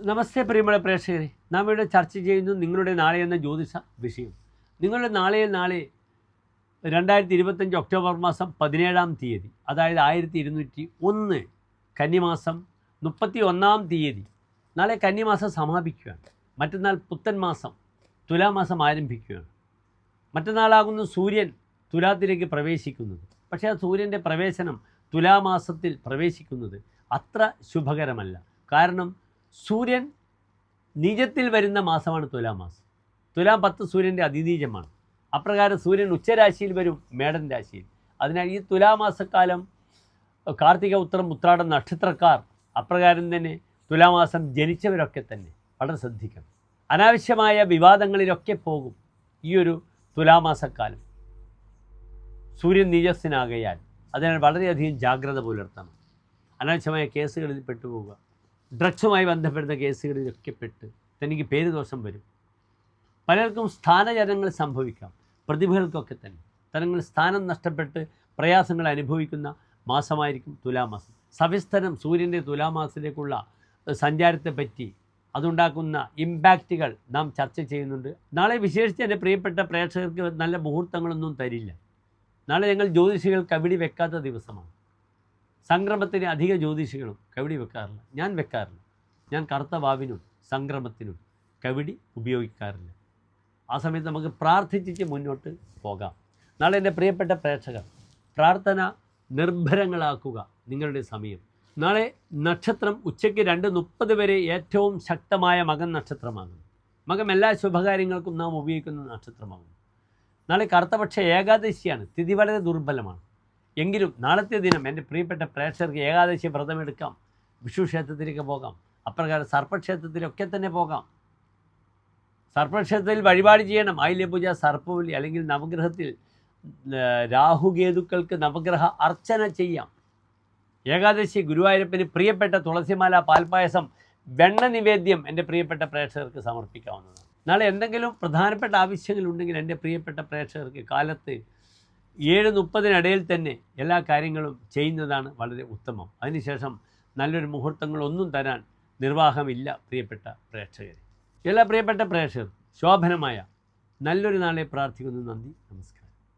നമസ്തേ പ്രിയമുള്ള പ്രേക്ഷകരെ, നാം ഇവിടെ ചർച്ച ചെയ്യുന്നു നിങ്ങളുടെ നാളെ എന്ന ജ്യോതിഷ വിഷയം. നിങ്ങളുടെ നാളെ 2025 ഒക്ടോബർ മാസം 17-ാം തീയതി, അതായത് 1201 കന്നിമാസം 31-ാം തീയതി. നാളെ കന്നിമാസം സമാപിക്കുകയാണ്. മറ്റന്നാൾ പുത്തൻ മാസം തുലാമാസം ആരംഭിക്കുകയാണ്. മറ്റന്നാളാകുന്നു സൂര്യൻ തുലാത്തിലേക്ക് പ്രവേശിക്കുന്നത്. പക്ഷേ ആ സൂര്യൻ്റെ പ്രവേശനം തുലാമാസത്തിൽ പ്രവേശിക്കുന്നത് അത്ര ശുഭകരമല്ല. കാരണം സൂര്യൻ നീചത്തിൽ വരുന്ന മാസമാണ് തുലാമാസം. തുലാം 10 സൂര്യൻ്റെ അതിനീചമാണ്. അപ്രകാരം സൂര്യൻ ഉച്ചരാശിയിൽ വരും, മേടൻ രാശിയിൽ. അതിനാൽ ഈ തുലാമാസക്കാലം കാർത്തിക, ഉത്രം, ഉത്രാടം നക്ഷത്രക്കാർ, അപ്രകാരം തന്നെ തുലാമാസം ജനിച്ചവരൊക്കെ തന്നെ വളരെ ശ്രദ്ധിക്കണം. അനാവശ്യമായ വിവാദങ്ങളിലൊക്കെ പോകും ഈ ഒരു തുലാമാസക്കാലം. സൂര്യൻ നീചസ്ഥനാകയാൽ അതിനാൽ വളരെയധികം ജാഗ്രത പുലർത്തണം. അനാവശ്യമായ കേസുകളിൽ പെട്ടുപോവുക, ഡ്രഗ്സുമായി ബന്ധപ്പെടുന്ന കേസുകളിലൊക്കെ പെട്ട് തനിക്ക് പേരുദോഷം വരും. പലർക്കും സ്ഥാനചലനങ്ങൾ സംഭവിക്കാം. പ്രതിഭകൾക്കൊക്കെ തന്നെ തങ്ങൾ സ്ഥാനം നഷ്ടപ്പെട്ട് പ്രയാസങ്ങൾ അനുഭവിക്കുന്ന മാസമായിരിക്കും തുലാമാസം. സവിസ്തരം സൂര്യൻ്റെ തുലാമാസത്തിലേക്കുള്ള സഞ്ചാരത്തെപ്പറ്റി, അതുണ്ടാക്കുന്ന ഇമ്പാക്റ്റുകൾ നാം ചർച്ച ചെയ്യുന്നുണ്ട്. നാളെ വിശേഷിച്ച് എൻ്റെ പ്രിയപ്പെട്ട പ്രേക്ഷകർക്ക് നല്ല മുഹൂർത്തങ്ങളൊന്നും തരില്ല. നാളെ ഞങ്ങൾ ജ്യോതിഷികൾ കവിടി വെക്കാത്ത ദിവസമാണ്. സംക്രമത്തിന് അധിക ജ്യോതിഷികളും കവിടി വെക്കാറില്ല. ഞാൻ വെക്കാറില്ല. ഞാൻ കറുത്ത വാവിനും സംക്രമത്തിനും കവിടി ഉപയോഗിക്കാറില്ല. ആ സമയത്ത് നമുക്ക് പ്രാർത്ഥിച്ച് മുന്നോട്ട് പോകാം. നാളെ എൻ്റെ പ്രിയപ്പെട്ട പ്രേക്ഷകർ, പ്രാർത്ഥന നിർഭരങ്ങളാക്കുക നിങ്ങളുടെ സമയം. നാളെ നക്ഷത്രം ഉച്ചയ്ക്ക് 2:30 വരെ ഏറ്റവും ശക്തമായ മകം നക്ഷത്രമാകുന്നു. മകം എല്ലാ ശുഭകാര്യങ്ങൾക്കും നാം ഉപയോഗിക്കുന്ന നക്ഷത്രമാകുന്നു. നാളെ കറുത്തപക്ഷ ഏകാദശിയാണ്. തിഥി വളരെ ദുർബലമാണ്. എങ്കിലും നാളത്തെ ദിനം എൻ്റെ പ്രിയപ്പെട്ട പ്രേക്ഷകർക്ക് ഏകാദശി വ്രതമെടുക്കാം, വിഷു ക്ഷേത്രത്തിലേക്ക് പോകാം, അപ്രകാരം സർപ്പക്ഷേത്രത്തിലൊക്കെ തന്നെ പോകാം. സർപ്പക്ഷേത്രത്തിൽ വഴിപാട് ചെയ്യണം. ആയില്യപൂജ, സർപ്പബലി, അല്ലെങ്കിൽ നവഗ്രഹത്തിൽ രാഹുകേതുക്കൾക്ക് നവഗ്രഹ അർച്ചന ചെയ്യാം. ഏകാദശി ഗുരുവായൂരപ്പന് പ്രിയപ്പെട്ട തുളസിമാല, പാൽപ്പായസം, വെണ്ണ നിവേദ്യം എൻ്റെ പ്രിയപ്പെട്ട പ്രേക്ഷകർക്ക് സമർപ്പിക്കാവുന്നതാണ്. നാളെ എന്തെങ്കിലും പ്രധാനപ്പെട്ട ആവശ്യങ്ങളുണ്ടെങ്കിൽ എൻ്റെ പ്രിയപ്പെട്ട പ്രേക്ഷകർക്ക് കാലത്ത് 7:30 തന്നെ എല്ലാ കാര്യങ്ങളും ചെയ്യുന്നതാണ് വളരെ ഉത്തമം. അതിനുശേഷം നല്ലൊരു മുഹൂർത്തങ്ങളൊന്നും തരാൻ നിർവാഹമില്ല പ്രിയപ്പെട്ട പ്രേക്ഷകരെ. എല്ലാ പ്രിയപ്പെട്ട പ്രേക്ഷകർ ശോഭനമായ നല്ലൊരു നാളെ പ്രാർത്ഥിക്കുന്നു. നന്ദി, നമസ്കാരം.